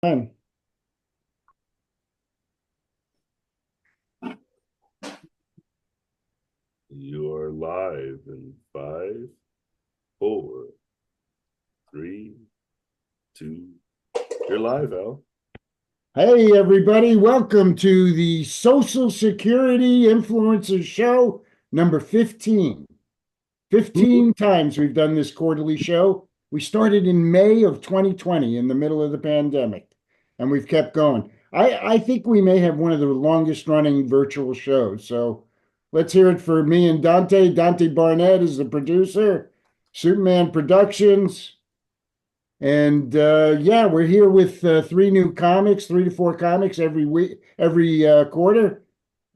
Time. You're live in 5, 4, 3, 2. You're live, Al. Hey, everybody, welcome to the Social Security Influencers Show number 15. 15 times we've done this quarterly show. We started in May of 2020 in the middle of the pandemic, and we've kept going. I think we may have one of the longest running virtual shows. So let's hear it for me and Dante. Dante Barnett is the producer, Superman Productions. And yeah, we're here with three new comics, 3 to 4 comics every week, every quarter.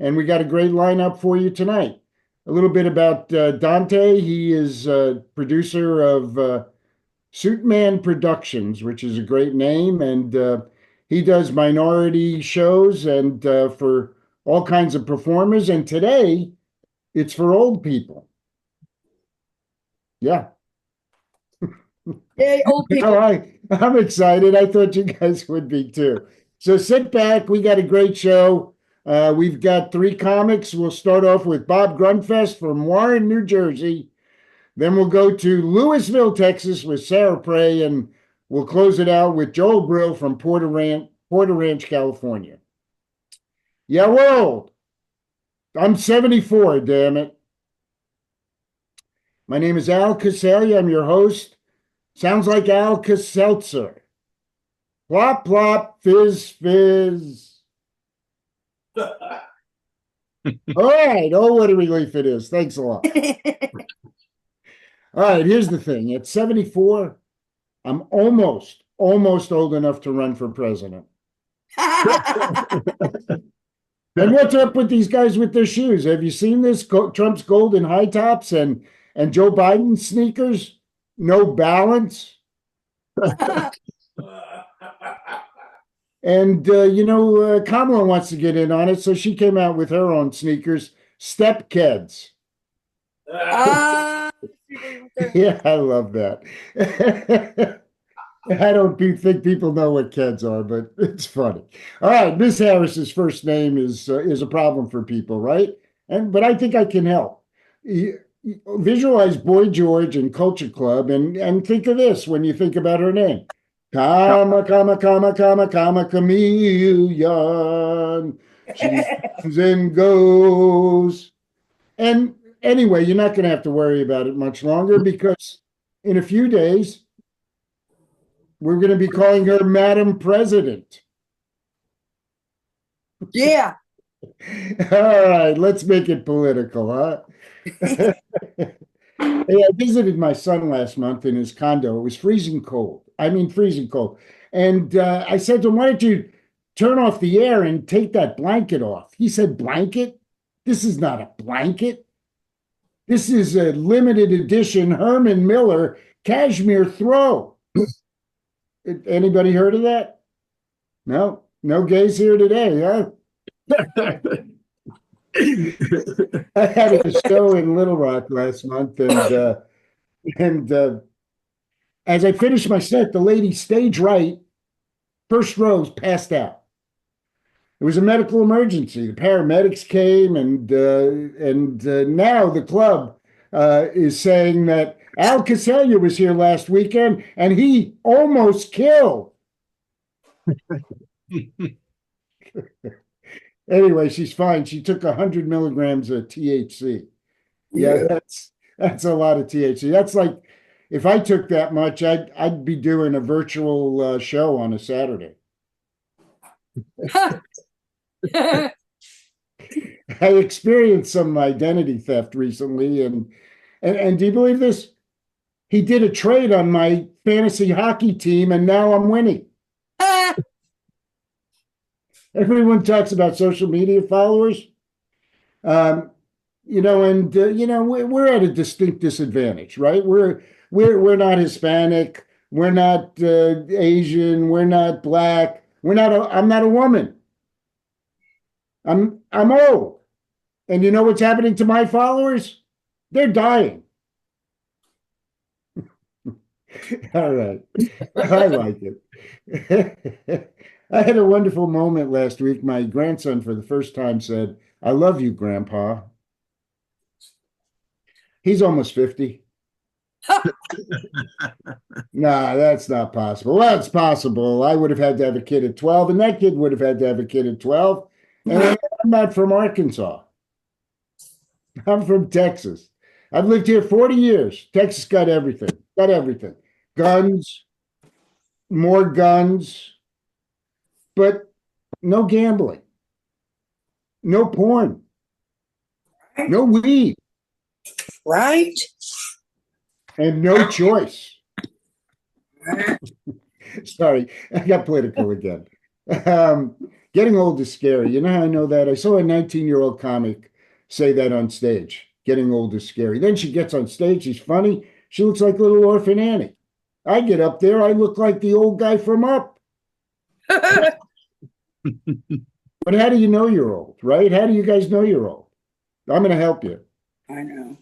And we got a great lineup for you tonight. A little bit about Dante. He is producer of Suitman Productions, which is a great name. And he does minority shows and for all kinds of performers. And today it's for old people. Yeah. Yay, old people. I'm excited. I thought you guys would be too. So sit back. We got a great show. We've got 3 comics. We'll start off with Bob Grundfest from Warren, New Jersey. Then we'll go to Lewisville, Texas with Sara, and we'll close it out with Joel Brill from Porter Ranch, California. Yeah, we're old. I'm 74, damn it. My name is Al Coseglia. I'm your host. Sounds like Alka-Seltzer. Plop, plop, fizz, fizz. All right. Oh, what a relief it is. Thanks a lot. All right, here's the thing. At 74, I'm almost old enough to run for president. And what's up with these guys with their shoes? Have you seen this? Trump's golden high tops and Joe Biden's sneakers? No balance. And, Kamala wants to get in on it. So she came out with her own sneakers, Step Keds. Yeah, I love that. I don't think people know what Keds are, but it's funny. All right, Miss Harris's first name is a problem for people, right? But I think I can help. Visualize Boy George and Culture Club and think of this when you think about her name. Comma, comma, comma, comma, comma, chameleon. She comes and goes. And anyway, you're not going to have to worry about it much longer because in a few days, we're going to be calling her Madam President. Yeah. All right, let's make it political, huh? Hey, I visited my son last month in his condo. It was freezing cold. I mean, freezing cold. And I said to him, why don't you turn off the air and take that blanket off? He said, blanket? This is not a blanket. This is a limited edition Herman Miller cashmere throw. Anybody heard of that? No? No gays here today, huh? I had a show in Little Rock last month, and as I finished my set, the lady stage right, first rows, passed out. It was a medical emergency. The paramedics came, and now the club is saying that Al Coseglia was here last weekend, and he almost killed. Anyway, she's fine. She took 100 milligrams of THC. Yeah, that's a lot of THC. That's like if I took that much, I'd be doing a virtual show on a Saturday. I experienced some identity theft recently, and do you believe this? He did a trade on my fantasy hockey team, and now I'm winning. Everyone talks about social media followers, we're at a distinct disadvantage, right? We're not Hispanic, we're not Asian, we're not black, I'm not a woman. I'm old. And you know what's happening to my followers? They're dying. All right. I like it. I had a wonderful moment last week. My grandson, for the first time, said, "I love you, Grandpa." He's almost 50. Nah, that's not possible. Well, it's possible. I would have had to have a kid at 12, and that kid would have had to have a kid at 12. And I'm not from Arkansas. I'm from Texas. I've lived here 40 years. Texas got everything. Got everything. Guns, more guns, but no gambling, no porn, no weed, Right? and no choice. Sorry, I got political again. Um, Getting old is scary. You know how I know that? I saw a 19-year-old comic say that on stage. Getting old is scary. Then she gets on stage. She's funny. She looks like little orphan Annie. I get up there. I look like the old guy from Up. But how do you know you're old, right? How do you guys know you're old? I'm going to help you. I know.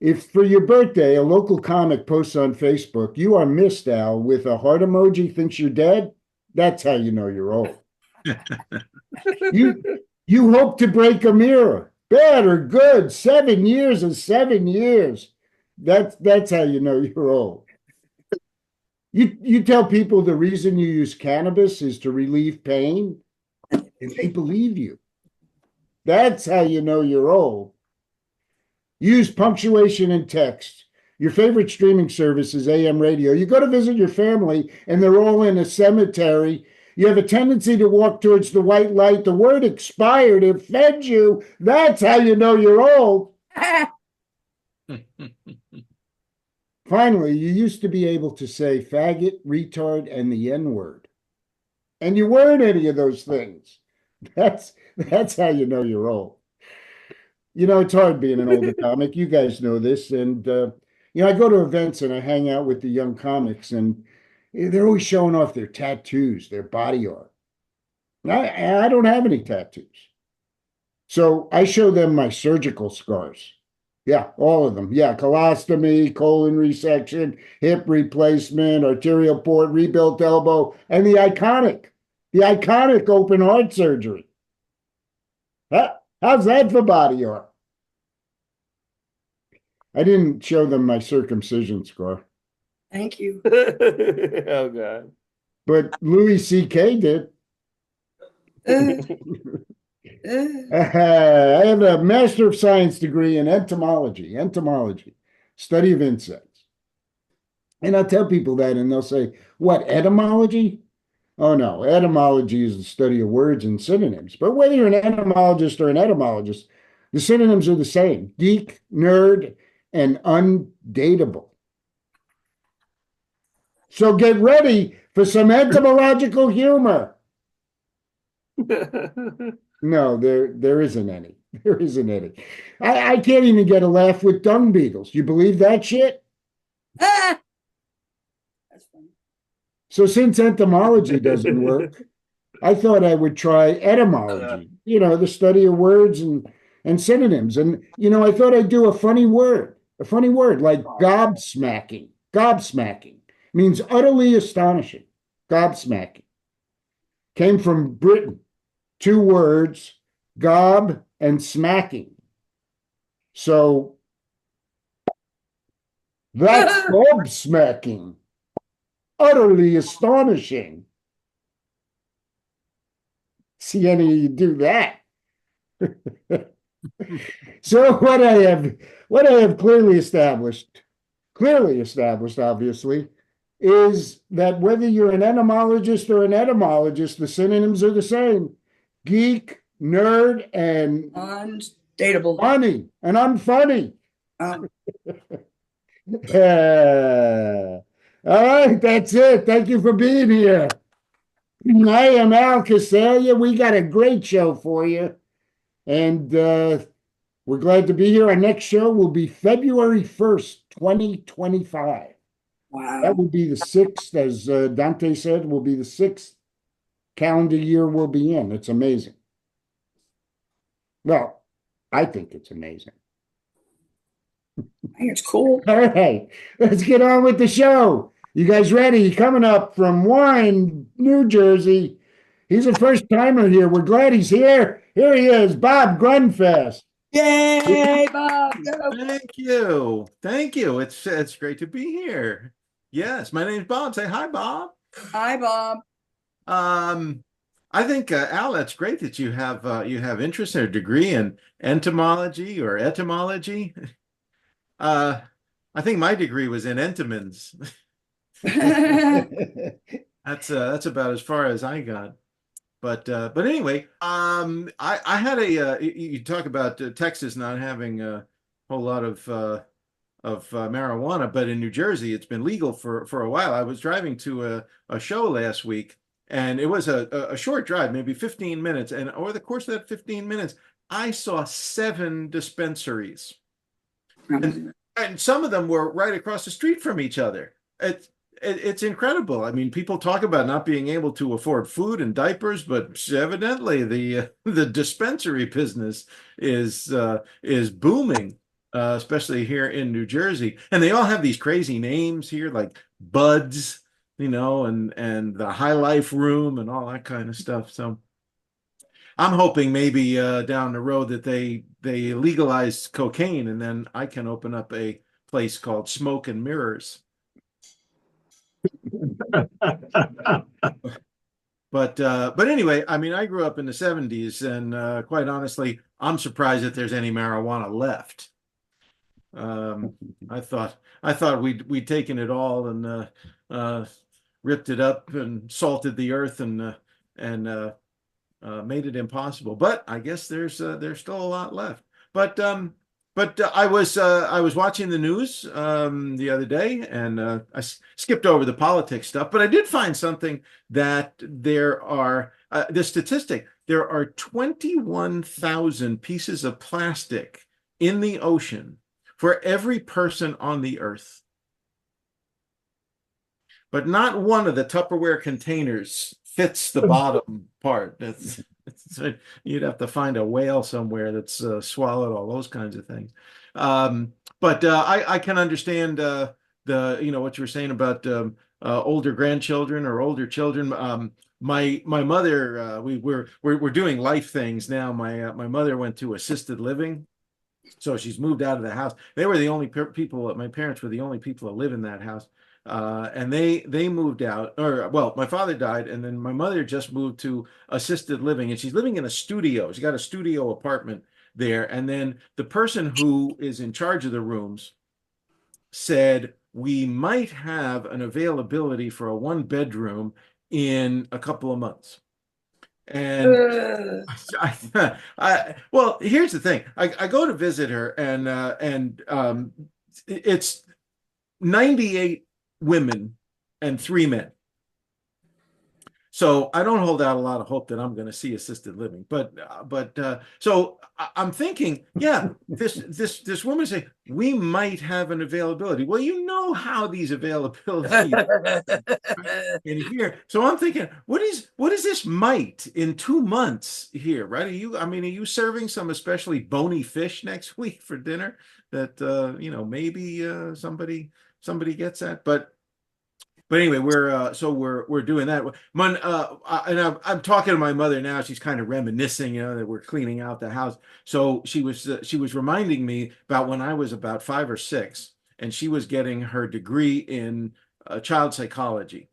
If for your birthday, a local comic posts on Facebook, "You are missed, Al," with a heart emoji, thinks you're dead, that's how you know you're old. You you hope to break a mirror. Bad or good, 7 years is 7 years. That's how you know you're old. You tell people the reason you use cannabis is to relieve pain, and they believe you. That's how you know you're old. Use punctuation in text. Your favorite streaming service is AM radio. You go to visit your family and they're all in a cemetery. You have a tendency to walk towards the white light. The word expired. It fed you. That's how you know you're old. Finally, you used to be able to say faggot, retard, and the N word. And you weren't any of those things. That's how you know you're old. You know, it's hard being an older comic. You guys know this. And, I go to events and I hang out with the young comics, and they're always showing off their tattoos, their body art. I don't have any tattoos. So I show them my surgical scars. Yeah, all of them. Yeah, colostomy, colon resection, hip replacement, arterial port, rebuilt elbow, and the iconic open heart surgery. How's that for body art? I didn't show them my circumcision scar, Thank you. Oh God. but Louis C.K. did. Uh, I have a Master of Science degree in entomology, study of insects. And I'll tell people that, and they'll say, "What, etymology?" Oh, no, etymology is the study of words and synonyms. But whether you're an entomologist or an etymologist, the synonyms are the same: geek, nerd, and undateable. So get ready for some etymological humor. No, there isn't any. There isn't any. I can't even get a laugh with dung beetles. You believe that shit? That's funny. So since entomology doesn't work, I thought I would try etymology, the study of words and synonyms. And, I thought I'd do a funny word like gobsmacking. Gobsmacking means utterly astonishing. Gobsmacking came from Britain. 2 words, gob and smacking. So that's gobsmacking. Utterly astonishing. See any of you do that? So what I have clearly established, obviously, is that whether you're an entomologist or an etymologist, the synonyms are the same: geek, nerd, and Undateable. funny and unfunny. Um, All right, that's it. Thank you for being here. I am Al Coseglia. We got a great show for you, and we're glad to be here. Our next show will be February 1st, 2025. wow. That will be the 6th, as Dante said, will be the 6th calendar year we'll be in. It's amazing. Well, I think it's amazing. I think it's cool. All right, let's get on with the show. You guys ready? Coming up from Warren, New Jersey, He's a first timer here. We're glad he's here. Here he is, Bob Grundfest. Yay, Bob! Go. Thank you. Thank you. It's great to be here. Yes, my name's Bob. Say hi, Bob. Hi, Bob. Um, I think Al, that's great that you have interest in a degree in entomology or etymology. Uh, I think my degree was in entomans. That's about as far as I got. But anyway, I had you talk about Texas not having a whole lot of marijuana, but in New Jersey it's been legal for a while. I was driving to a show last week, and it was a short drive, maybe 15 minutes, and over the course of that 15 minutes, I saw 7 dispensaries, and some of them were right across the street from each other. It's incredible. I mean, people talk about not being able to afford food and diapers, but evidently the dispensary business is booming, especially here in New Jersey. And they all have these crazy names here, like Buds, and the High Life Room and all that kind of stuff. So I'm hoping maybe down the road that they legalize cocaine, and then I can open up a place called Smoke and Mirrors. But anyway, I mean, I grew up in the 70s, and quite honestly, I'm surprised that there's any marijuana left. Um, I thought we'd taken it all and ripped it up and salted the earth and made it impossible. But I guess there's still a lot left. But I was watching the news the other day, and skipped over the politics stuff. But I did find something that there are the statistic. There are 21,000 pieces of plastic in the ocean for every person on the earth. But not one of the Tupperware containers fits the bottom part. You'd have to find a whale somewhere that's swallowed all those kinds of things. But I can understand what you were saying about older grandchildren or older children. My mother, we're doing life things now. My mother went to assisted living. So she's moved out of the house. They were the only people, my parents were the only people that live in that house. And they moved out, or well, my father died, and then my mother just moved to assisted living, and she's living in a studio. She's got a studio apartment there. And then the person who is in charge of the rooms said, we might have an availability for a 1-bedroom in a couple of months. And well, here's the thing. I go to visit her, and it's 98 women and 3 men. So I don't hold out a lot of hope that I'm going to see assisted living, but so I'm thinking, yeah, this woman say we might have an availability. Well, you know how these availabilities in here. So I'm thinking, what is this might in 2 months here, right? Are you serving some especially bony fish next week for dinner that maybe somebody gets that, but anyway, we're doing that. And I'm talking to my mother now. She's kind of reminiscing, that we're cleaning out the house. So she was reminding me about when I was about 5 or 6, and she was getting her degree in child psychology.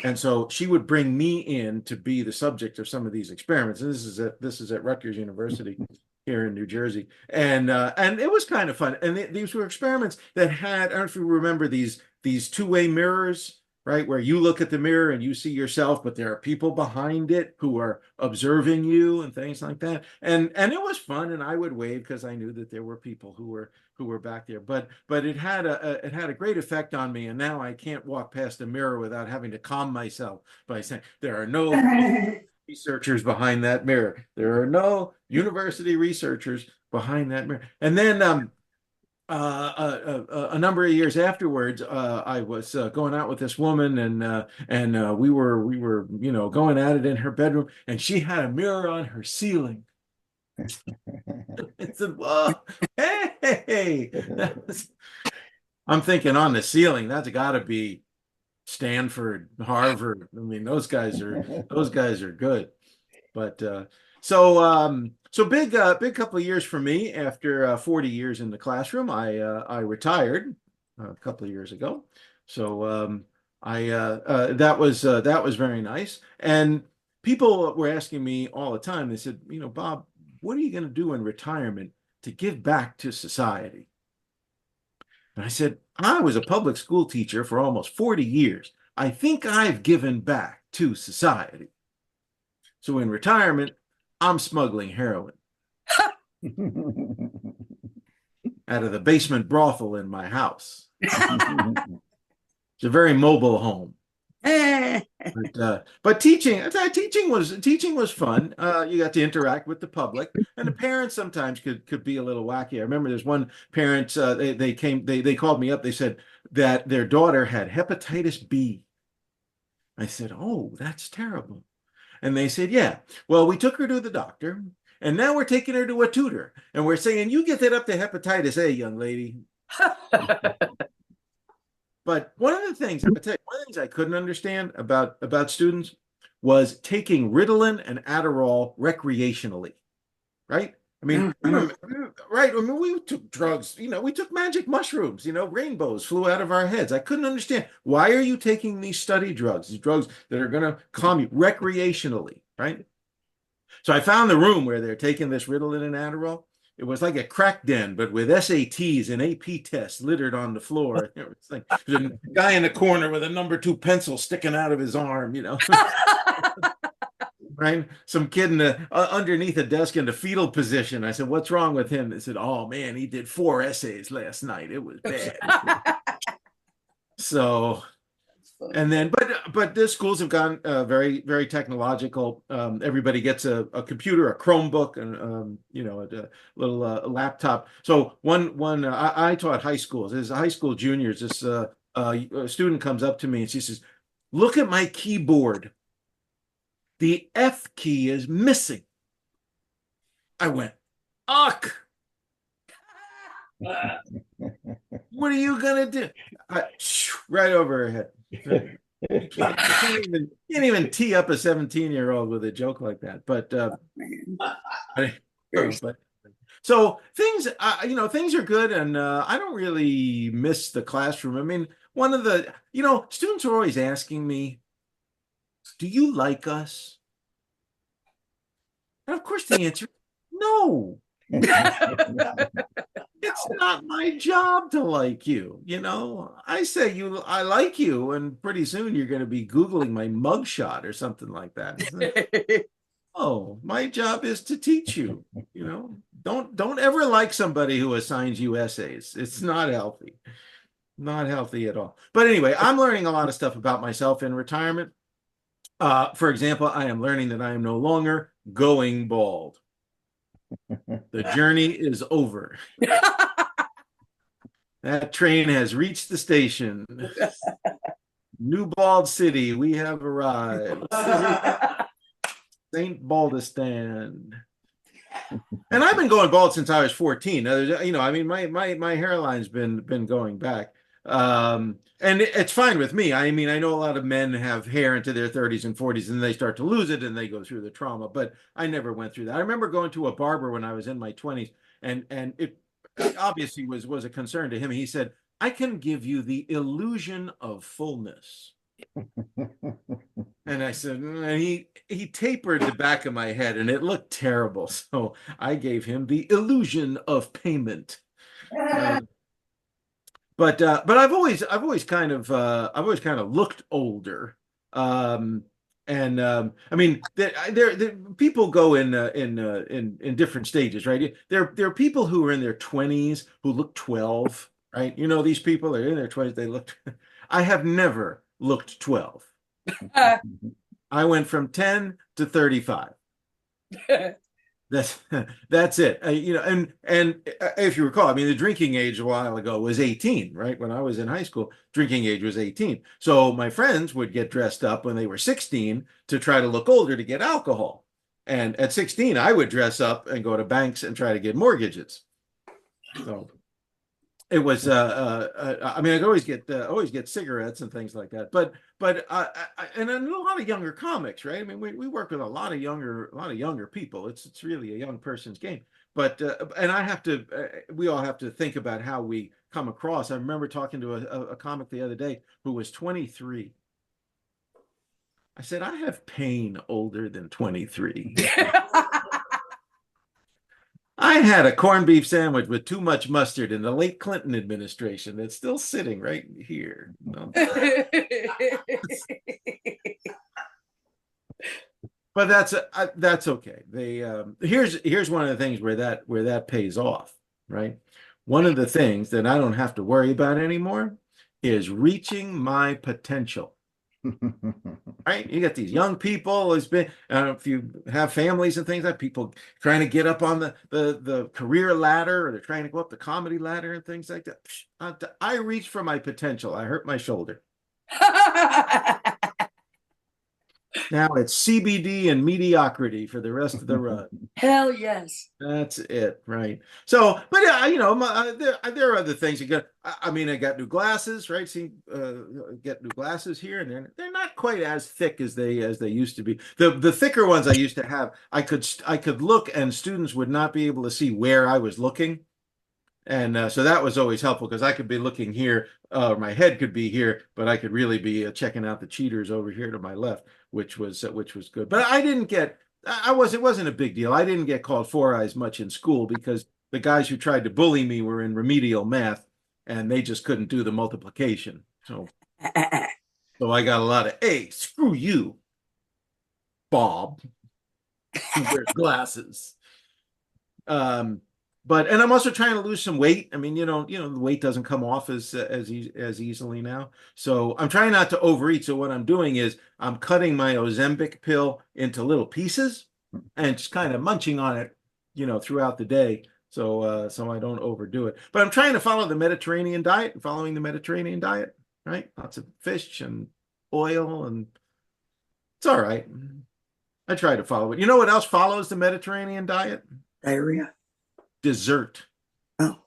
And so she would bring me in to be the subject of some of these experiments. And this is at Rutgers University here in New Jersey, and it was kind of fun. And these were experiments that had, I don't know if you remember these two-way mirrors, right? Where you look at the mirror and you see yourself, but there are people behind it who are observing you and things like that. And it was fun, and I would wave because I knew that there were people who were back there. But it had a great effect on me, and now I can't walk past a mirror without having to calm myself by saying there are no researchers behind that mirror. There are no university researchers behind that mirror. And then a number of years afterwards, I was going out with this woman, and we were going at it in her bedroom, and she had a mirror on her ceiling. I said, "Whoa, hey!" I'm thinking on the ceiling. That's got to be Stanford, Harvard. I mean, those guys are good. But so big couple of years for me. After 40 years in the classroom, I retired a couple of years ago. So I that was very nice. And people were asking me all the time. They said, Bob, what are you going to do in retirement to give back to society? And I said, I was a public school teacher for almost 40 years. I think I've given back to society. So in retirement, I'm smuggling heroin out of the basement brothel in my house. It's a very mobile home. But teaching was fun. You got to interact with the public, and the parents sometimes could be a little wacky. I remember there's one parent, they called me up. They said that their daughter had hepatitis B. I said, "Oh, that's terrible." And they said, "Yeah, well, we took her to the doctor, and now we're taking her to a tutor, and we're saying you get that up to hepatitis A, young lady." But one of the things I couldn't understand about students was taking Ritalin and Adderall recreationally, right? I mean, right? I mean, we took drugs, we took magic mushrooms, rainbows flew out of our heads. I couldn't understand, why are you taking these study drugs, these drugs that are going to calm you recreationally, right? So I found the room where they're taking this Ritalin and Adderall. It was like a crack den, but with SATs and AP tests littered on the floor. It was like there's a guy in the corner with a number 2 pencil sticking out of his arm, right? Some kid underneath a desk in the fetal position. I said, "What's wrong with him?" They said, "Oh man, he did 4 essays last night. It was bad." So. And then, but the schools have gone very, very technological. Everybody gets a computer, a Chromebook, and a little laptop. So I taught high schools. As high school juniors, this a student comes up to me and she says, "Look at my keyboard. The F key is missing." I went, "Ugh. What are you gonna do?" Right over her head. You can't even tee up a 17-year-old with a joke like that. But so things, things are good, and I don't really miss the classroom. I mean, one of the, students are always asking me, "Do you like us?" And of course, the answer, no. It's not my job to like you. I say I like you, and pretty soon you're going to be Googling my mugshot or something like that. Oh, my job is to teach you. Don't ever like somebody who assigns you essays. It's not healthy. Not healthy at all. But anyway, I'm learning a lot of stuff about myself in retirement. For example, I am learning that I am no longer going bald. The journey is over. That train has reached the station. New Bald City, we have arrived. St. Baldistan. And I've been going bald since I was 14. My hairline's been going back. And it's fine with me. I mean, I know a lot of men have hair into their 30s and 40s and they start to lose it and they go through the trauma, but I never went through that. I remember going to a barber when I was in my 20s, and it obviously was a concern to him. He said, "I can give you the illusion of fullness." And I said, and he tapered the back of my head and it looked terrible. So I gave him the illusion of payment. But I've always kind of looked older. I mean, there people go in different stages, right? There are people who are in their 20s who look 12, right? These people are in their 20s, they look. I have never looked 12. I went from 10 to 35. That's it. And if you recall, I mean, the drinking age a while ago was 18, right? When I was in high school, drinking age was 18. So my friends would get dressed up when they were 16 to try to look older to get alcohol. And at 16, I would dress up and go to banks and try to get mortgages. So it was I mean, I always get cigarettes and things like that, but and I knew a lot of younger comics, right? I mean, we work with a lot of younger people. It's really a young person's game. But and I have to we all have to think about how we come across. I remember talking to a comic the other day who was 23. I said, I have pain older than 23. I had a corned beef sandwich with too much mustard in the late Clinton administration that's still sitting right here. But that's okay. They here's one of the things where that pays off, right? One of the things that I don't have to worry about anymore is reaching my potential. Right? You got these young people. It's been if you have families and things like people trying to get up on the career ladder, or they're trying to go up the comedy ladder and things like that. I reached for my potential. I hurt my shoulder. Now it's CBD and mediocrity for the rest of the run. Hell yes. That's it, right? So, but you know, there are other things you got. I mean, I got new glasses, right? See, get new glasses here, and they're not quite as thick as they used to be. The thicker ones I used to have, I could look, and students would not be able to see where I was looking. And so that was always helpful because I could be looking here, my head could be here, but I could really be checking out the cheaters over here to my left, which was good. But I didn't get, it wasn't a big deal. I didn't get called Four Eyes much in school because the guys who tried to bully me were in remedial math, and they just couldn't do the multiplication. So I got a lot of, hey, screw you, Bob, who wears glasses. But and I'm also trying to lose some weight. I mean, the weight doesn't come off as easily now. So I'm trying not to overeat. So what I'm doing is I'm cutting my Ozempic pill into little pieces and just kind of munching on it, throughout the day. So I don't overdo it. But I'm trying to follow the Mediterranean diet, following the Mediterranean diet, right? Lots of fish and oil, and it's all right. I try to follow it. You know what else follows the Mediterranean diet? Diarrhea. Dessert. Oh.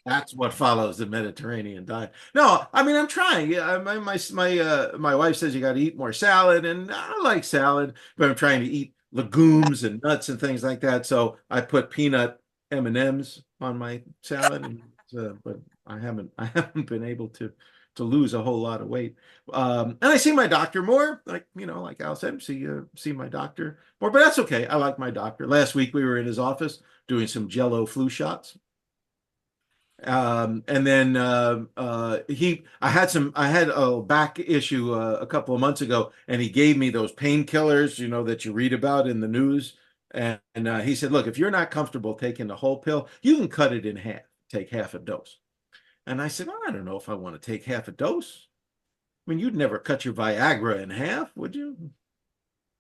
That's what follows the Mediterranean diet. No, I mean, I'm trying. Yeah, my wife says you got to eat more salad, and I like salad, but I'm trying to eat legumes and nuts and things like that. So I put peanut M&Ms on my salad, but I haven't been able to lose a whole lot of weight. And I see my doctor more, like Al said, see my doctor more, but that's okay. I like my doctor. Last week we were in his office doing some Jello flu shots. And then I had a back issue a couple of months ago, and he gave me those painkillers, that you read about in the news. And he said, look, if you're not comfortable taking the whole pill, you can cut it in half, take half a dose. And I said, I don't know if I want to take half a dose. I mean, you'd never cut your Viagra in half, would you?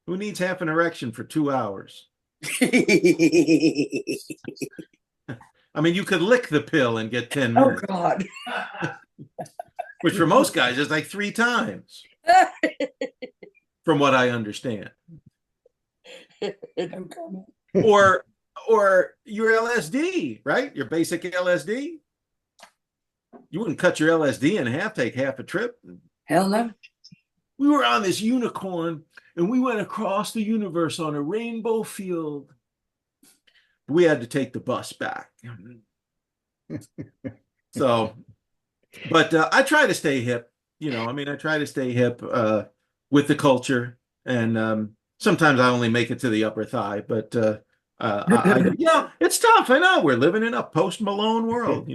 Who needs half an erection for 2 hours? I mean, you could lick the pill and get 10 minutes. Oh, God. Which for most guys is like 3 times, from what I understand. Or your LSD, right? Your basic LSD. You wouldn't cut your LSD in half, take half a trip. Hell no. We were on this unicorn, and we went across the universe on a rainbow field. We had to take the bus back. So, but I try to stay hip. I try to stay hip with the culture, and sometimes I only make it to the upper thigh. But it's tough. I know we're living in a post Malone world.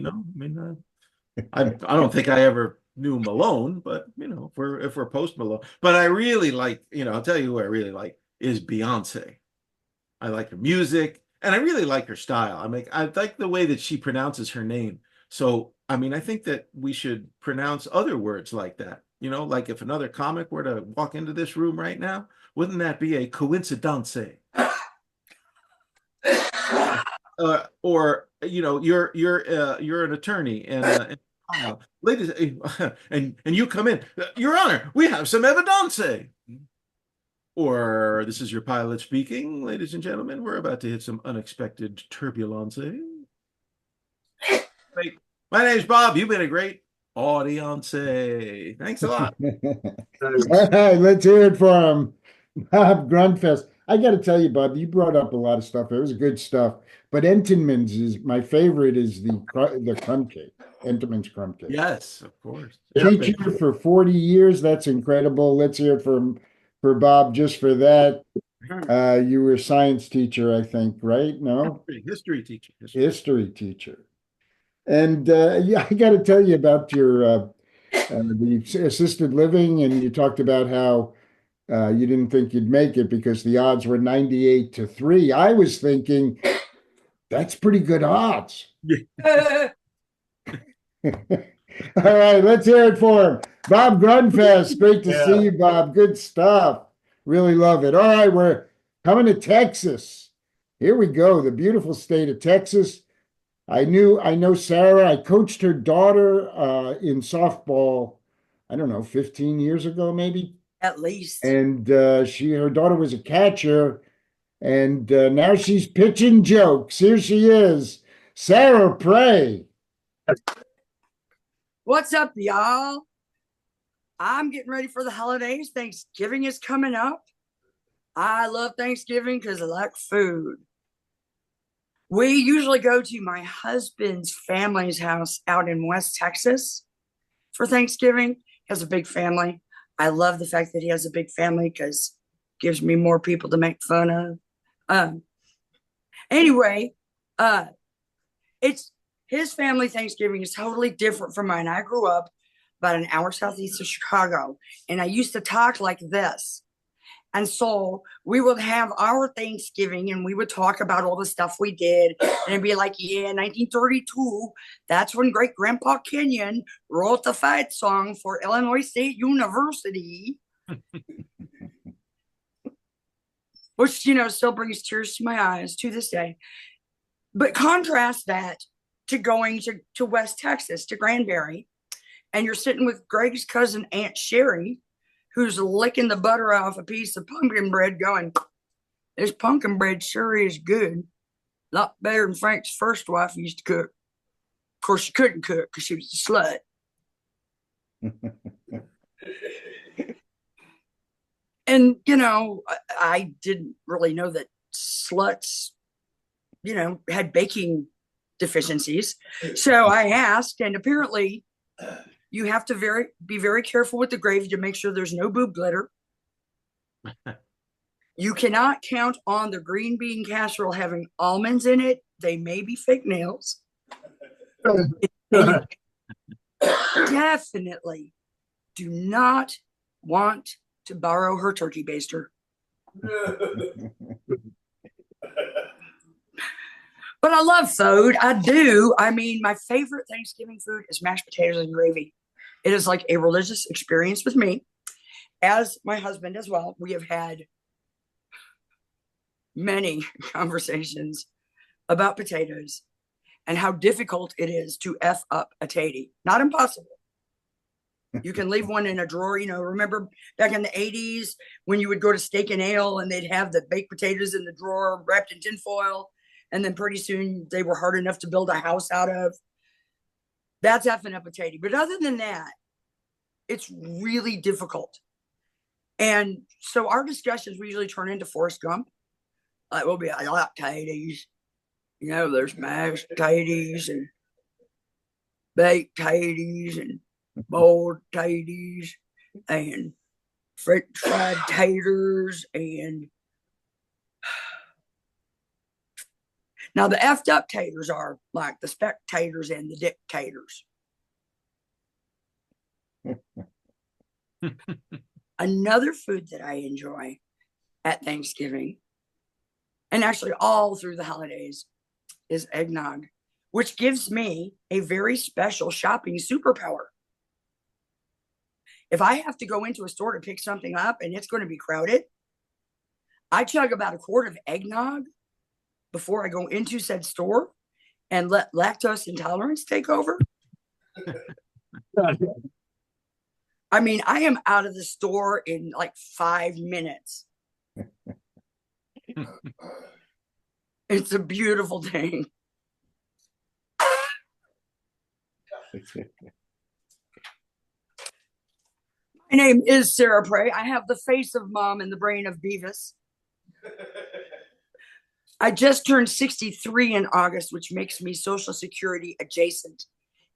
I don't think I ever knew Malone, but if we're post Malone. But I really like, I'll tell you who I really like is Beyonce. I like her music, and I really like her style. I like the way that she pronounces her name. So, I think that we should pronounce other words like that. Like if another comic were to walk into this room right now, wouldn't that be a coincidence? Or you're an attorney, and ladies, and you come in, Your Honor, we have some evidence. Or this is your pilot speaking, ladies and gentlemen, we're about to hit some unexpected turbulence. My name's Bob. You've been a great audience. Thanks a lot. All right, let's hear it for him. Bob Grundfest. I got to tell you, Bob, you brought up a lot of stuff. It was good stuff. But Entenmann's is my favorite is the crumb cake. Entenmann's crumb cake. Yes, of course. Teacher for 40 years. That's incredible. Let's hear it for Bob just for that. You were a science teacher, I think, right? No? History teacher. History teacher. And yeah, I got to tell you about your the assisted living, and you talked about how you didn't think you'd make it because the odds were 98-3. I was thinking that's pretty good odds. All right, let's hear it for him. Bob Grundfest. Great to see you, Bob. Good stuff. Really love it. All right, we're coming to Texas. Here we go, the beautiful state of Texas. I know Sara. I coached her daughter in softball, I don't know, 15 years ago, maybe. At least. And her daughter was a catcher, and now she's pitching jokes. Here she is, Sara Prey. What's up, y'all? I'm getting ready for the holidays. Thanksgiving is coming up. I love Thanksgiving because I like food. We usually go to my husband's family's house out in West Texas for Thanksgiving. He has a big family. I love the fact that he has a big family because it gives me more people to make fun of. Anyway, it's his family Thanksgiving is totally different from mine. I grew up about an hour southeast of Chicago, and I used to talk like this. And so we would have our Thanksgiving and we would talk about all the stuff we did. And it'd be like, yeah, 1932, that's when great grandpa Kenyon wrote the fight song for Illinois State University. Which, still brings tears to my eyes to this day. But contrast that to going to West Texas, to Granbury, and you're sitting with Greg's cousin, Aunt Sherry, who's licking the butter off a piece of pumpkin bread going, this pumpkin bread sure is good. A lot better than Frank's first wife used to cook. Of course, she couldn't cook because she was a slut. And, I didn't really know that sluts, had baking deficiencies. So I asked, and apparently you have to be very careful with the gravy to make sure there's no boob glitter. You cannot count on the green bean casserole having almonds in it. They may be fake nails. Definitely do not want to borrow her turkey baster. But I love food. I do. I mean, my favorite Thanksgiving food is mashed potatoes and gravy. It is like a religious experience with me, as my husband as well. We have had many conversations about potatoes and how difficult it is to F up a tatty. Not impossible. You can leave one in a drawer. Remember back in the 80s when you would go to Steak and Ale and they'd have the baked potatoes in the drawer wrapped in tinfoil, and then pretty soon they were hard enough to build a house out of. That's effing up a tatty. But other than that, it's really difficult. And so our discussions we usually turn into Forrest Gump. Like we'll be like, I like tatties. There's mashed tatties and baked tatties and boiled tatties and French fried taters. And now the effed up taters are like the spectators and the dictators. Another food that I enjoy at Thanksgiving, and actually all through the holidays, is eggnog, which gives me a very special shopping superpower. If I have to go into a store to pick something up and it's going to be crowded, I chug about a quart of eggnog before I go into said store and let lactose intolerance take over. I mean, I am out of the store in like 5 minutes. It's a beautiful thing. My name is Sarah Prey. I have the face of Mom and the brain of Beavis. I just turned 63 in August, which makes me Social Security adjacent.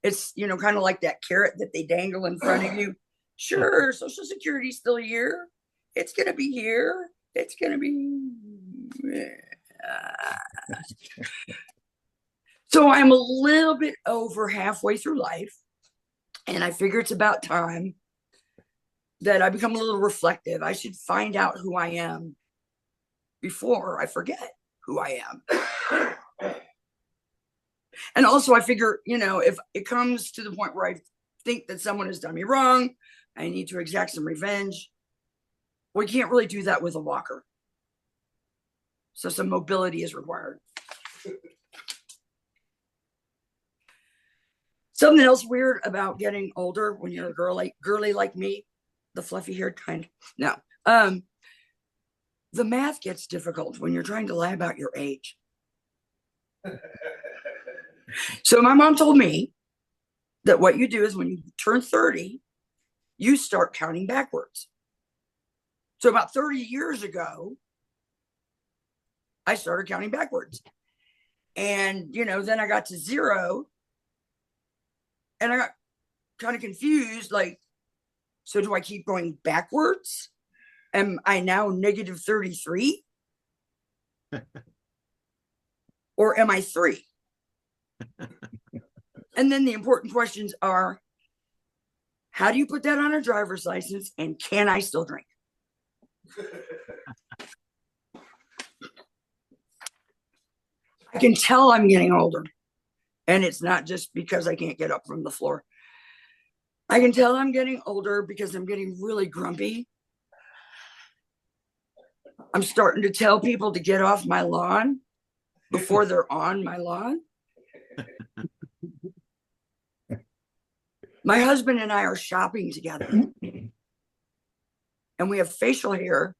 It's, you know, kind of like that carrot that they dangle in front of you. Sure, Social Security's still here. It's going to be here. It's going to be. So I'm a little bit over halfway through life, and I figure it's about time that I become a little reflective. I should find out who I am before I forget who I am. And also I figure, you know, if it comes to the point where I think that someone has done me wrong, I need to exact some revenge. We can't really do that with a walker. So some mobility is required. Something else weird about getting older when you're a girly like me, the fluffy haired kind. No. The math gets difficult when you're trying to lie about your age. So my mom told me that what you do is when you turn 30, you start counting backwards. So about 30 years ago, I started counting backwards. And, you know, then I got to 0 and I got kind of confused. Like, so do I keep going backwards? Am I now negative 33? Or am I 3? And then the important questions are, how do you put that on a driver's license? And can I still drink? I can tell I'm getting older. And it's not just because I can't get up from the floor. I can tell I'm getting older because I'm getting really grumpy. I'm starting to tell people to get off my lawn before they're on my lawn. My husband and I are shopping together. And we have facial hair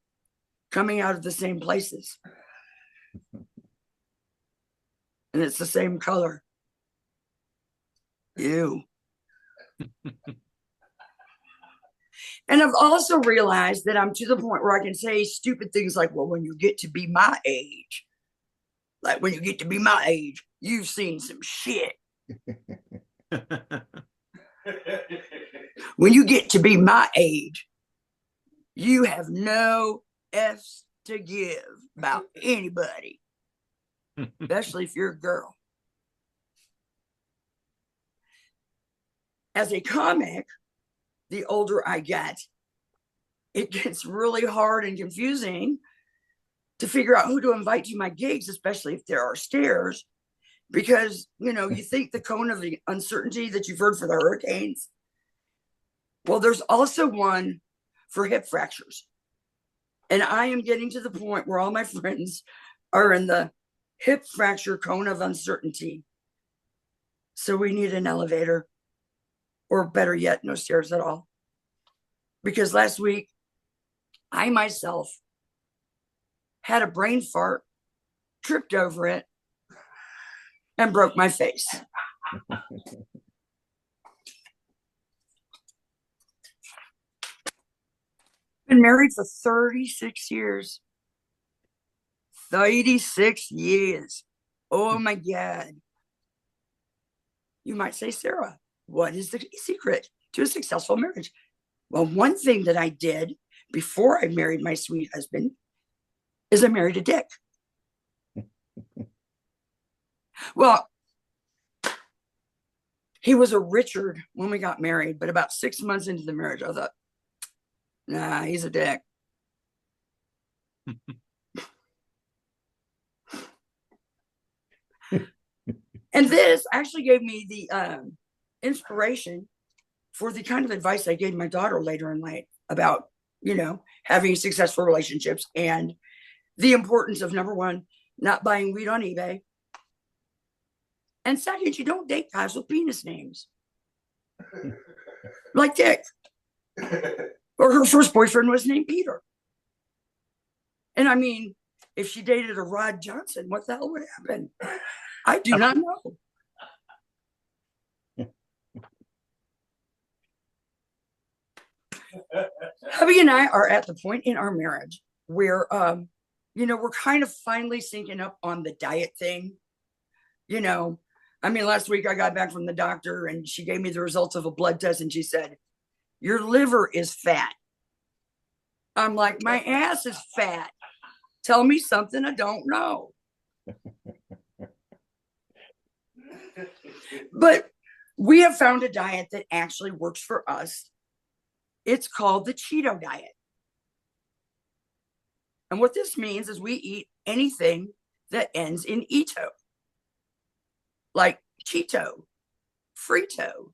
coming out of the same places. And it's the same color. Ew. And I've also realized that I'm to the point where I can say stupid things like, well, when you get to be my age, you've seen some shit. When you get to be my age, you have no F's to give about anybody, especially if you're a girl. As a comic, the older I get, it gets really hard and confusing to figure out who to invite to my gigs, especially if there are stairs, because, you know, you think the cone of the uncertainty that you've heard for the hurricanes. Well, there's also one for hip fractures. And I am getting to the point where all my friends are in the hip fracture cone of uncertainty. So we need an elevator, or better yet, no stairs at all. Because last week, I myself had a brain fart, tripped over it, and broke my face. Been married for 36 years. 36 years. Oh my God. You might say, Sarah, what is the secret to a successful marriage? Well, one thing that I did before I married my sweet husband is I married a dick. Well, he was a Richard when we got married, but about 6 months into the marriage, I thought, nah, he's a dick. And this actually gave me the inspiration for the kind of advice I gave my daughter later in life about, you know, having successful relationships and the importance of, number one, not buying weed on eBay. And second, you don't date guys with penis names. Like Dick. Or her first boyfriend was named Peter. And I mean, if she dated a Rod Johnson, what the hell would happen? I do not know. hubby and I are at the point in our marriage where, we're kind of finally syncing up on the diet thing. Last week I got back from the doctor and she gave me the results of a blood test and she said, your liver is fat. I'm like, my ass is fat. Tell me something I don't know. But we have found a diet that actually works for us. It's called the Cheeto diet. And what this means is we eat anything that ends in ito, like Cheeto, Frito,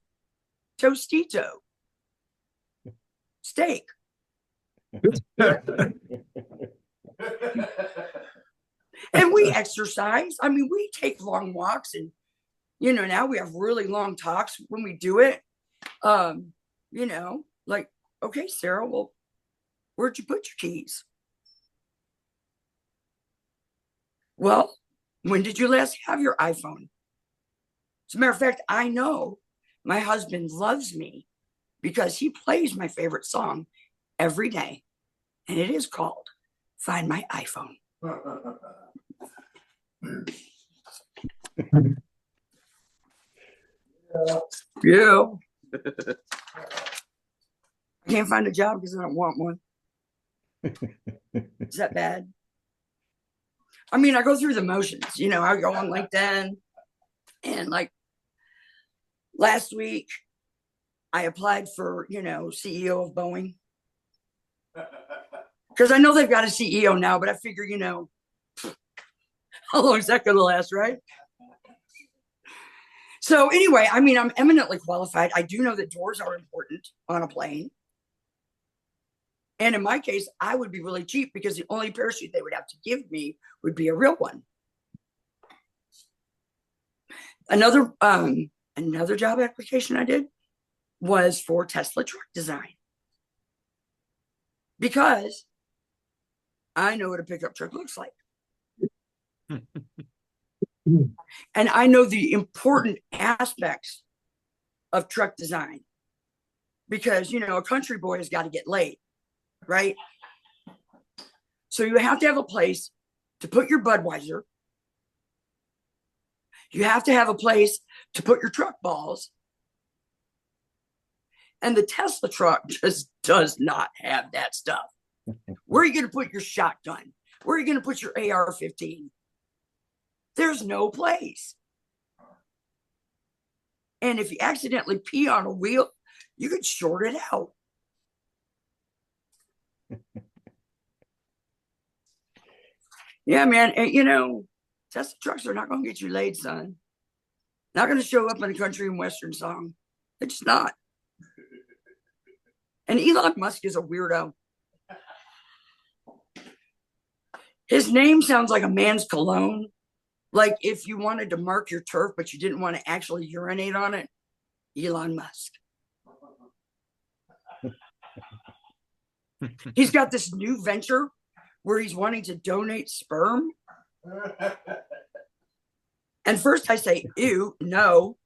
Tostito, steak. And we exercise. We take long walks and, now we have really long talks when we do it. Like, okay, Sarah, well, where'd you put your keys? Well, when did you last have your iPhone? As a matter of fact, I know my husband loves me because he plays my favorite song every day. And it is called Find My iPhone. Yeah. I can't find a job because I don't want one. Is that bad? I go through the motions. I go on LinkedIn and like last week I applied for, CEO of Boeing. Because I know they've got a CEO now, but I figure, how long is that going to last, right? So anyway, I'm eminently qualified. I do know that doors are important on a plane. And in my case, I would be really cheap because the only parachute they would have to give me would be a real one. Another job application I did was for Tesla truck design. Because I know what a pickup truck looks like. And I know the important aspects of truck design. Because, a country boy has got to get laid, right? So you have to have a place to put your Budweiser. You have to have a place to put your truck balls. And the Tesla truck just does not have that stuff. Where are you going to put your shotgun? Where are you going to put your AR-15? There's no place. And if you accidentally pee on a wheel, you could short it out. Yeah, man. And, Tesla trucks are not going to get you laid, son. Not going to show up in a country and western song. They're just not. And Elon Musk is a weirdo. His name sounds like a man's cologne. Like if you wanted to mark your turf, but you didn't want to actually urinate on it, Elon Musk. He's got this new venture where he's wanting to donate sperm. And first I say, ew, no.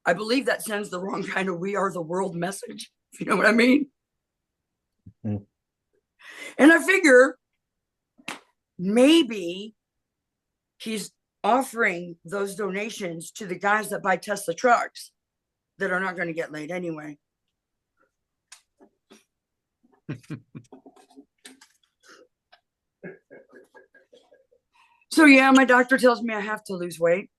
I believe that sends the wrong kind of "we are the world" message, if you know what I mean. Mm-hmm. And I figure maybe he's offering those donations to the guys that buy Tesla trucks that are not going to get laid anyway. So yeah, my doctor tells me I have to lose weight.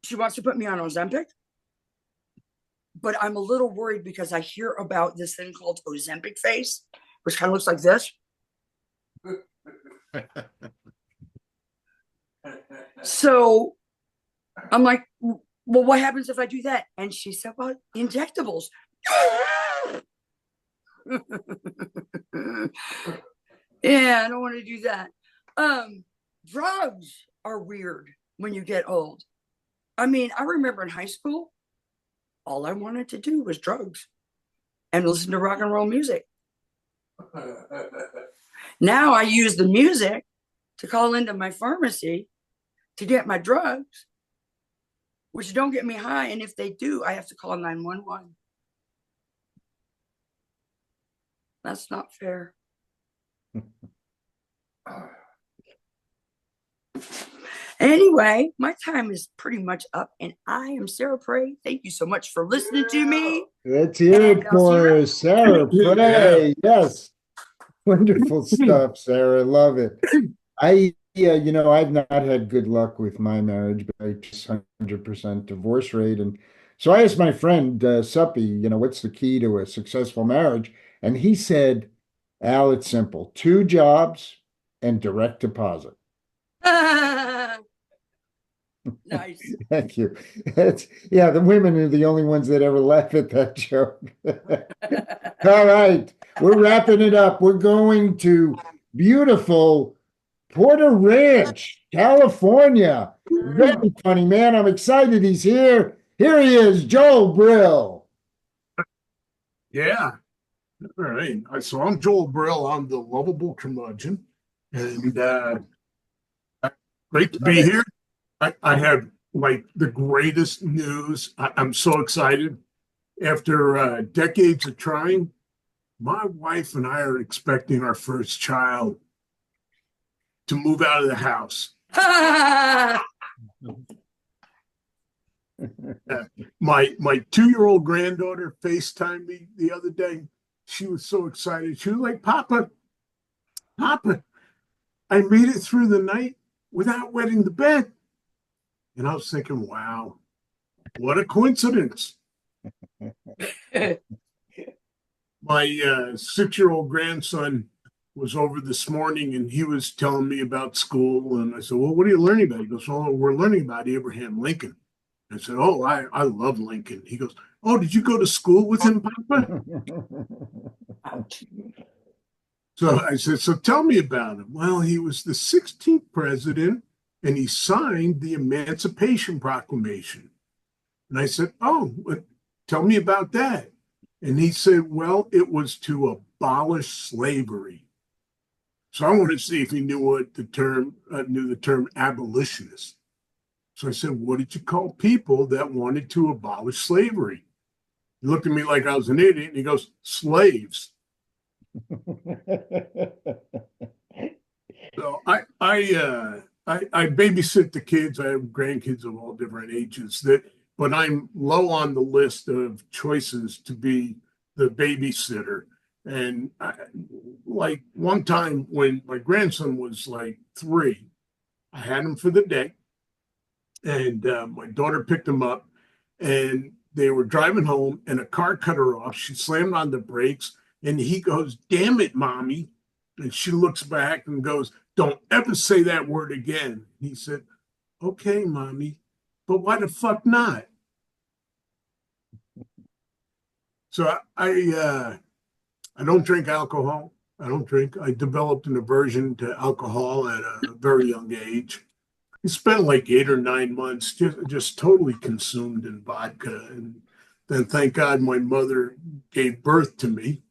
She wants to put me on Ozempic. But I'm a little worried because I hear about this thing called Ozempic face, which kind of looks like this. So I'm like, well, what happens if I do that? And she said, well, injectables. Yeah, I don't want to do that. Drugs are weird when you get old. I remember in high school, all I wanted to do was drugs and listen to rock and roll music. Now I use the music to call into my pharmacy to get my drugs. which don't get me high. And if they do, I have to call 911. That's not fair. Anyway, my time is pretty much up, and I am Sarah Prey. Thank you so much for listening to me. Let's hear it And I'll see you for around. Sarah Prey. Yes. Wonderful stuff, Sarah. Love it. I've not had good luck with my marriage, but I just 100% divorce rate. And so I asked my friend, Suppy, what's the key to a successful marriage? And he said, Al, it's simple. 2 jobs and direct deposit. Nice. Thank you. The women are the only ones that ever laugh at that joke. All right, we're wrapping it up. We're going to beautiful Porter Ranch, California. Very funny man. I'm excited he's here. Here he is, Joel Brill. Yeah. All right. So I'm Joel Brill. I'm the lovable curmudgeon. And great to be here. I have like the greatest news. I'm so excited. After decades of trying, my wife and I are expecting our first child to move out of the house. My 2-year-old granddaughter FaceTimed me the other day. She was so excited. She was like, Papa, I made it through the night without wetting the bed. And I was thinking, wow, what a coincidence. My 6-year-old grandson was over this morning and he was telling me about school. And I said, well, what are you learning about? He goes, oh, we're learning about Abraham Lincoln. I said, oh, I love Lincoln. He goes, oh, did you go to school with him, Papa? So I said, so tell me about him. Well, he was the 16th president and he signed the Emancipation Proclamation. And I said, oh, tell me about that. And he said, well, it was to abolish slavery. So I wanted to see if he knew what the term abolitionist. So I said, what did you call people that wanted to abolish slavery? He looked at me like I was an idiot and he goes, slaves. So I babysit the kids. I have grandkids of all different ages, but I'm low on the list of choices to be the babysitter. And like one time when my grandson was like 3, I had him for the day, and my daughter picked him up, and they were driving home, and a car cut her off. She slammed on the brakes, and he goes, "Damn it, mommy!" And she looks back and goes, "Don't ever say that word again." He said, "Okay, mommy, but why the fuck not?" So I don't drink alcohol. I don't drink. I developed an aversion to alcohol at a very young age. I spent like 8 or 9 months just totally consumed in vodka. And then thank God my mother gave birth to me.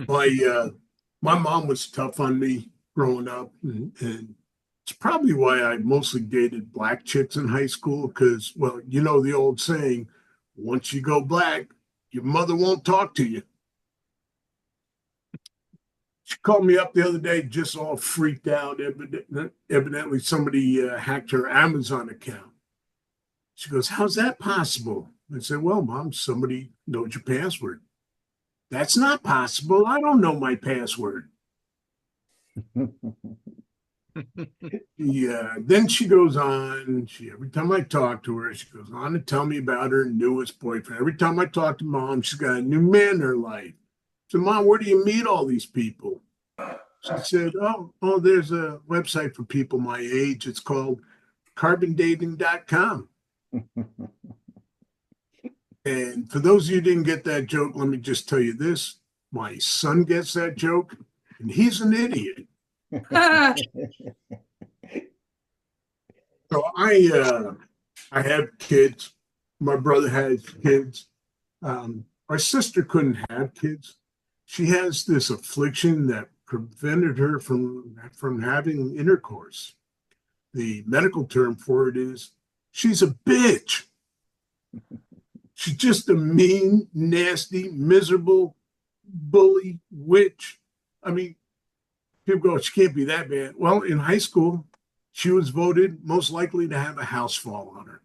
My mom was tough on me growing up. And it's probably why I mostly dated black chicks in high school because, well, you know the old saying, once you go black, your mother won't talk to you. She called me up the other day, just all freaked out. Evidently, somebody hacked her Amazon account. She goes, "How's that possible?" I said, "Well, Mom, somebody knows your password." "That's not possible. I don't know my password." Yeah. Then she goes on. Every time I talk to her, she goes on to tell me about her newest boyfriend. Every time I talk to Mom, she's got a new man in her life. So, "Mom, where do you meet all these people?" She said, oh, there's a website for people my age. It's called carbondating.com. And for those of you who didn't get that joke, let me just tell you this. My son gets that joke, and he's an idiot. So I have kids. My brother has kids. Our sister couldn't have kids. She has this affliction that prevented her from having intercourse. The medical term for it is she's a bitch. She's just a mean, nasty, miserable bully witch. I mean, people go, she can't be that bad. Well, in high school, she was voted most likely to have a house fall on her.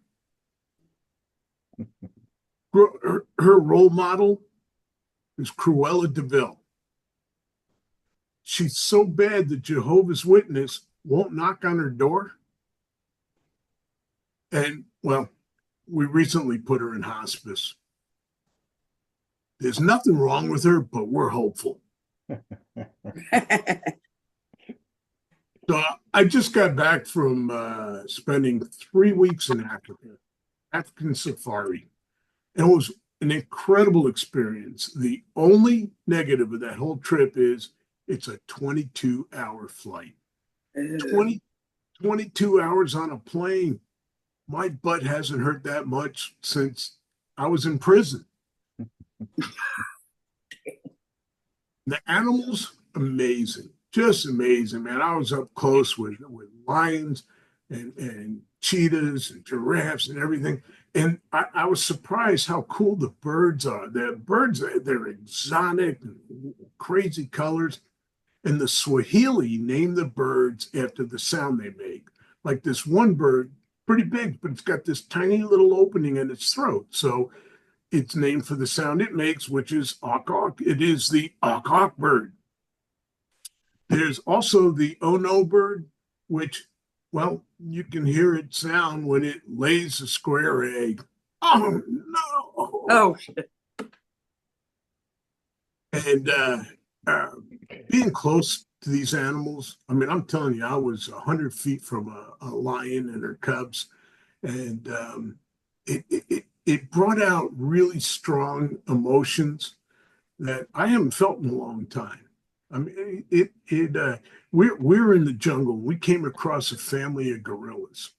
Her role model is Cruella de Vil. She's so bad that Jehovah's Witness won't knock on her door. And, well, we recently put her in hospice. There's nothing wrong with her, but we're hopeful. So I just got back from spending 3 weeks in Africa, African safari. And it was an incredible experience. The only negative of that whole trip is it's a 22-hour flight. 22 hours on a plane. My butt hasn't hurt that much since I was in prison. The animals, amazing. Just amazing, man. I was up close with lions and cheetahs and giraffes and everything. And I was surprised how cool the birds are. The birds, they're exotic, crazy colors. And the Swahili name the birds after the sound they make. Like this one bird, pretty big, but it's got this tiny little opening in its throat. So it's named for the sound it makes, which is awk-awk. It is the awk-awk bird. There's also the ono bird, which, well, you can hear it sound when it lays a square egg. Oh, no. Oh, shit. And being close to these animals, I mean, I'm telling you, I was 100 feet from a lion and her cubs. And it brought out really strong emotions that I haven't felt in a long time. I mean, we're in the jungle. We came across a family of gorillas,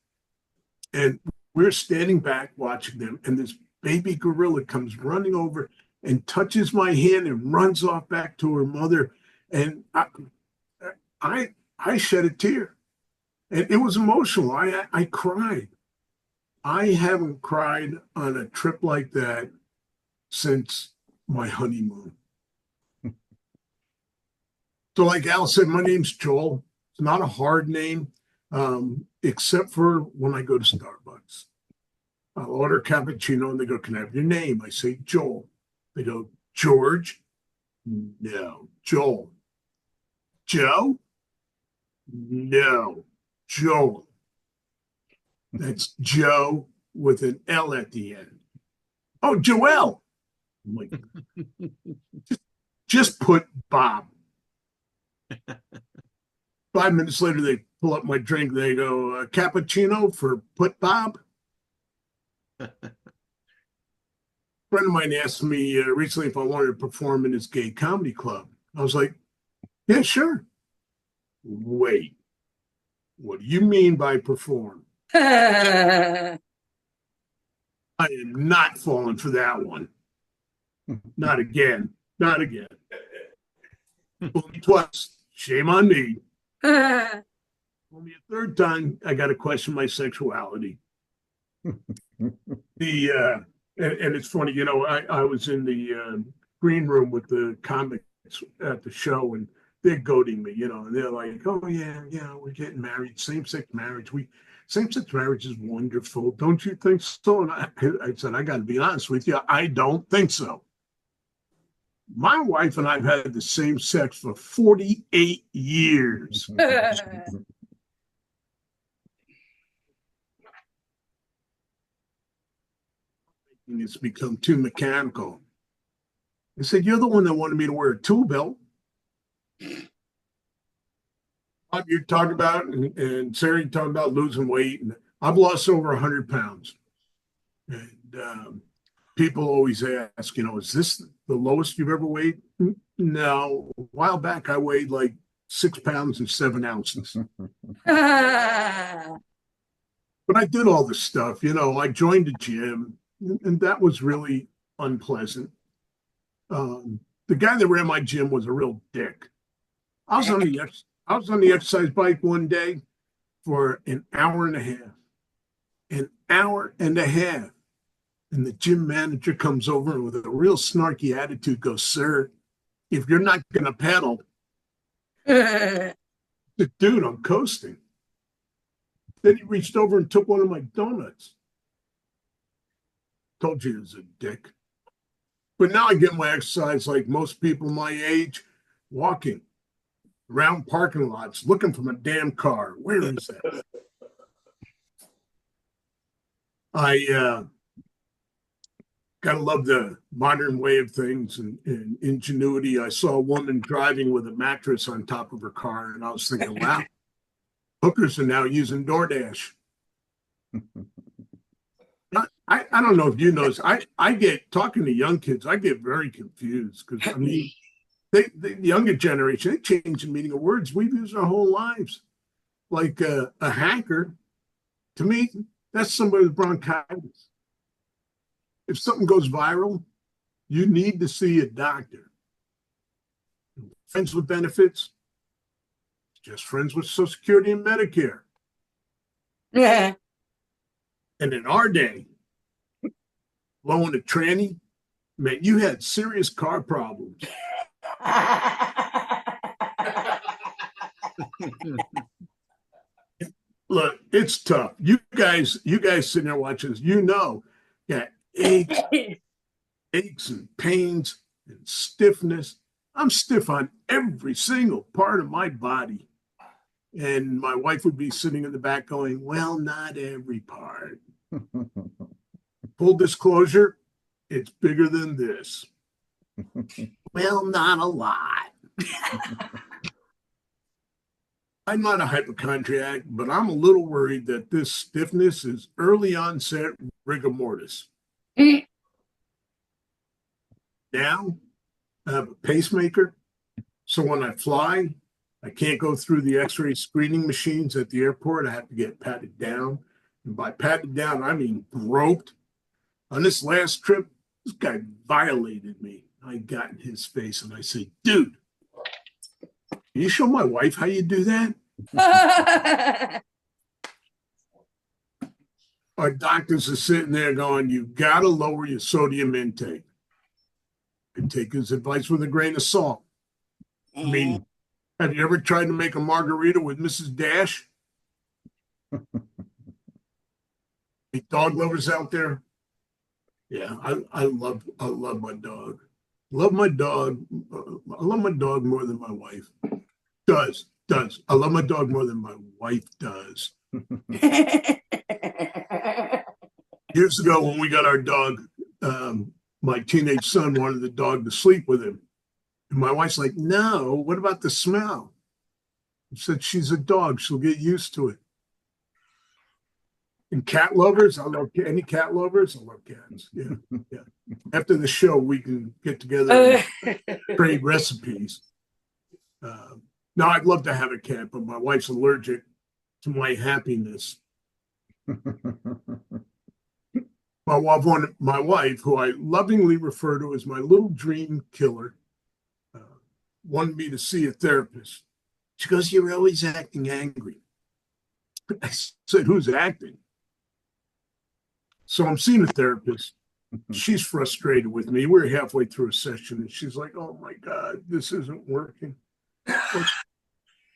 and we're standing back watching them. And this baby gorilla comes running over and touches my hand and runs off back to her mother. And I shed a tear, and it was emotional. I cried. I haven't cried on a trip like that since my honeymoon. So like Al said, my name's Joel. It's not a hard name, except for when I go to Starbucks. I'll order cappuccino and they go, "Can I have your name?" I say, "Joel." They go, "George?" "No." "Joel." "Joe?" "No." "Joel." That's Joe with an L at the end. "Oh, Joel." I'm like, just put Bob. 5 minutes later, they pull up my drink. They go, "Cappuccino for put Bob." A friend of mine asked me recently if I wanted to perform in his gay comedy club. I was like, "Yeah, sure." "Wait, what do you mean by perform?" I am not falling for that one. Not again. Not again. Only twice. Shame on me. Only a third time, I got to question my sexuality. And it's funny, you know, I was in the green room with the comics at the show, and they're goading me, you know, and they're like, "Oh yeah, we're getting married, same-sex marriage. Same-sex marriage is wonderful, don't you think so?" And I said, "I got to be honest with you, I don't think so. My wife and I've had the same sex for 48 years." It's become too mechanical. I said, "You're the one that wanted me to wear a tool belt." You're talking about, and Sarah, you're talking about losing weight, and I've lost over 100 pounds. And people always ask, you know, "Is this the lowest you've ever weighed?" No. A while back, I weighed like 6 pounds and 7 ounces. But I did all this stuff, you know, I joined a gym, and that was really unpleasant. The guy that ran my gym was a real dick. I was on the exercise bike one day for an hour and a half. An hour and a half. And the gym manager comes over and with a real snarky attitude goes, "Sir, if you're not going to pedal," dude, I'm coasting. Then he reached over and took one of my donuts. Told you he was a dick. But now I get my exercise like most people my age, walking around parking lots, looking for my damn car. Where is that? I gotta love the modern way of things and ingenuity. I saw a woman driving with a mattress on top of her car, and I was thinking, wow, hookers are now using DoorDash. I don't know if you notice. I get talking to young kids. I get very confused because I mean, the younger generation, they change the meaning of words we've used our whole lives. Like a hacker, to me, that's somebody with bronchitis. If something goes viral, you need to see a doctor. Friends with benefits, just friends with Social Security and Medicare. Yeah. And in our day, blowing a tranny, man, you had serious car problems. Look, it's tough. You guys sitting there watching this, yeah, aches and pains and stiffness. I'm stiff on every single part of my body. And my wife would be sitting in the back going, "Well, not every part." Full disclosure, it's bigger than this. Well, not a lot. I'm not a hypochondriac, but I'm a little worried that this stiffness is early onset rigor mortis. Now, I have a pacemaker, so when I fly, I can't go through the x-ray screening machines at the airport. I have to get patted down. And by patted down, I mean groped. On this last trip, this guy violated me. I got in his face and I said, "Dude, can you show my wife how you do that?" Our doctors are sitting there going, "You've got to lower your sodium intake." And take his advice with a grain of salt. I mean, have you ever tried to make a margarita with Mrs. Dash? Any dog lovers out there? Yeah, I love my dog. Love my dog. I love my dog more than my wife. Does. I love my dog more than my wife does. Years ago, when we got our dog, my teenage son wanted the dog to sleep with him. And my wife's like, "No, what about the smell?" I said, "She's a dog. She'll get used to it." And cat lovers, I love any cat lovers. I love cats. Yeah. After the show, we can get together and trade recipes. Now, I'd love to have a cat, but my wife's allergic to my happiness. My wife, who I lovingly refer to as my little dream killer, wanted me to see a therapist. She goes, "You're always acting angry." I said, "Who's acting?" So I'm seeing a therapist. She's frustrated with me. We're halfway through a session, and she's like, "Oh my God, this isn't working.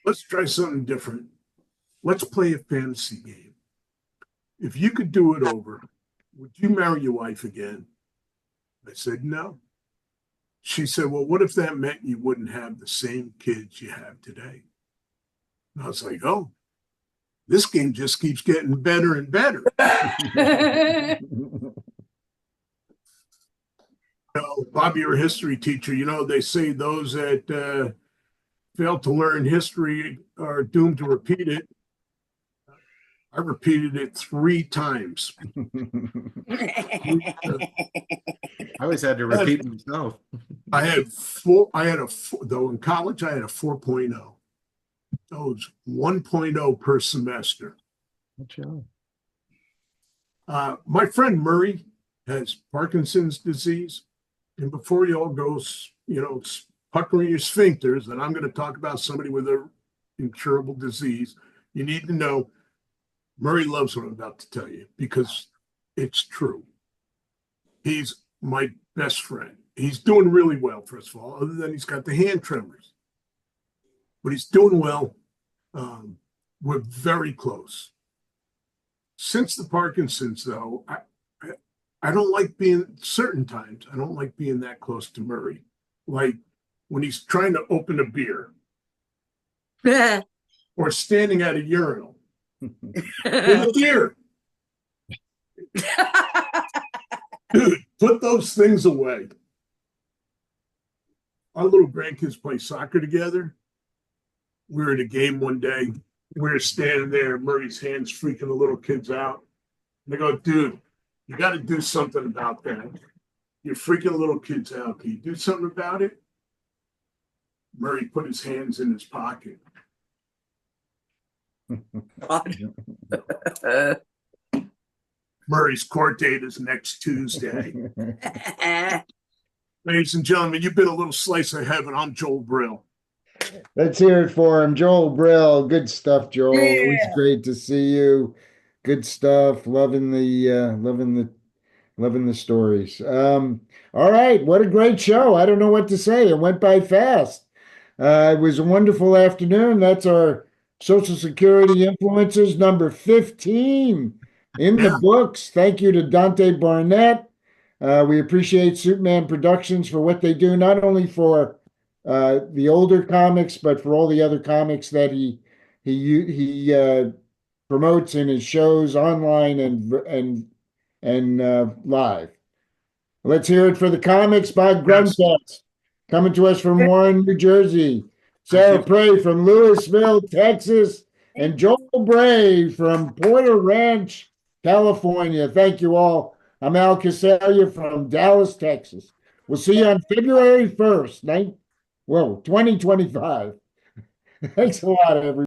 Let's try something different. Let's play a fantasy game. If you could do it over, would you marry your wife again?" I said, "No." She said, "Well, what if that meant you wouldn't have the same kids you have today?" And I was like, "Oh, this game just keeps getting better and better." Bob, you're a history teacher. They say those that fail to learn history are doomed to repeat it. I repeated it 3 times. I always had to repeat myself. I had though in college, I had a 4.0. That was 1.0 per semester. My friend Murray has Parkinson's disease. And before you all go, puckering your sphincters, and I'm going to talk about somebody with an incurable disease, you need to know Murray loves what I'm about to tell you because it's true. He's my best friend. He's doing really well, first of all, other than he's got the hand tremors. But he's doing well. We're very close. Since the Parkinson's, though, I don't like being certain times. I don't like being that close to Murray. Like when he's trying to open a beer or standing at a urinal. There's a beer. Dude, put those things away. Our little grandkids play soccer together. We were at a game one day. We were standing there. Murray's hands freaking the little kids out. And they go, dude, you got to do something about that. You're freaking little kids out. Can you do something about it? Murray put his hands in his pocket. Murray's court date is next Tuesday. Ladies and gentlemen, you've been a little slice of heaven. I'm Joel Brill. Let's hear it for him. Joel Brill. Good stuff, Joel. Yeah. Always great to see you. Good stuff. Loving the stories. All right. What a great show. I don't know what to say. It went by fast. It was a wonderful afternoon. That's our Social Security Influencers number 15 in the books. Thank you to Dante Barnett. We appreciate Superman Productions for what they do, not only for the older comics, but for all the other comics that he promotes in his shows online and live. Let's hear it for the comics by Grundfest, coming to us from Warren, New Jersey. Sara Prey from Lewisville, Texas, and Joel Bray from Porter Ranch, California. Thank you all. I'm Al Coseglia from Dallas, Texas. We'll see you on February 1st, 2025. Thanks a lot, everybody.